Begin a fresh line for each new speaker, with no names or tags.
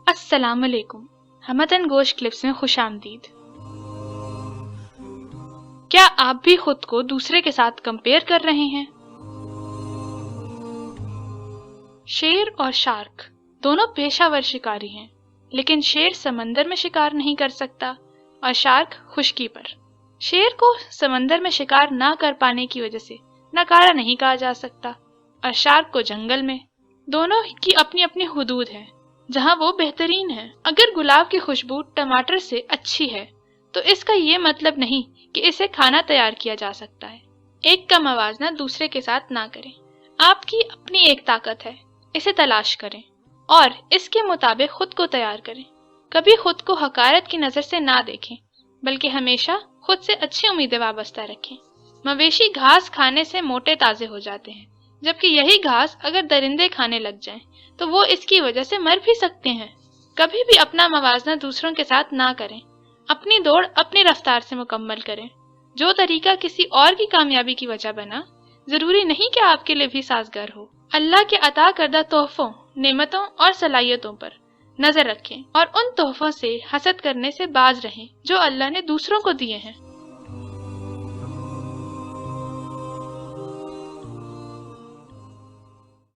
السلام علیکم، ہمدن گوش کلپس میں خوش آمدید۔ کیا آپ بھی خود کو دوسرے کے ساتھ کمپیئر کر رہے ہیں؟ شیر اور شارک دونوں پیشہ ور شکاری ہیں، لیکن شیر سمندر میں شکار نہیں کر سکتا اور شارک خشکی پر۔ شیر کو سمندر میں شکار نہ کر پانے کی وجہ سے ناکارہ نہیں کہا جا سکتا اور شارک کو جنگل میں۔ دونوں کی اپنی اپنی حدود ہے جہاں وہ بہترین ہے۔ اگر گلاب کی خوشبو ٹماٹر سے اچھی ہے تو اس کا یہ مطلب نہیں کہ اسے کھانا تیار کیا جا سکتا ہے۔ ایک کا موازنہ دوسرے کے ساتھ نہ کریں۔ آپ کی اپنی ایک طاقت ہے، اسے تلاش کریں اور اس کے مطابق خود کو تیار کریں۔ کبھی خود کو حقارت کی نظر سے نہ دیکھیں، بلکہ ہمیشہ خود سے اچھی امیدیں وابستہ رکھیں۔ مویشی گھاس کھانے سے موٹے تازے ہو جاتے ہیں، جبکہ یہی گھاس اگر درندے کھانے لگ جائیں تو وہ اس کی وجہ سے مر بھی سکتے ہیں۔ کبھی بھی اپنا موازنہ دوسروں کے ساتھ نہ کریں۔ اپنی دوڑ اپنی رفتار سے مکمل کریں۔ جو طریقہ کسی اور کی کامیابی کی وجہ بنا، ضروری نہیں کہ آپ کے لیے بھی سازگار ہو۔ اللہ کے عطا کردہ تحفوں، نعمتوں اور صلاحیتوں پر نظر رکھیں اور ان تحفوں سے حسد کرنے سے باز رہیں جو اللہ نے دوسروں کو دیے ہیں۔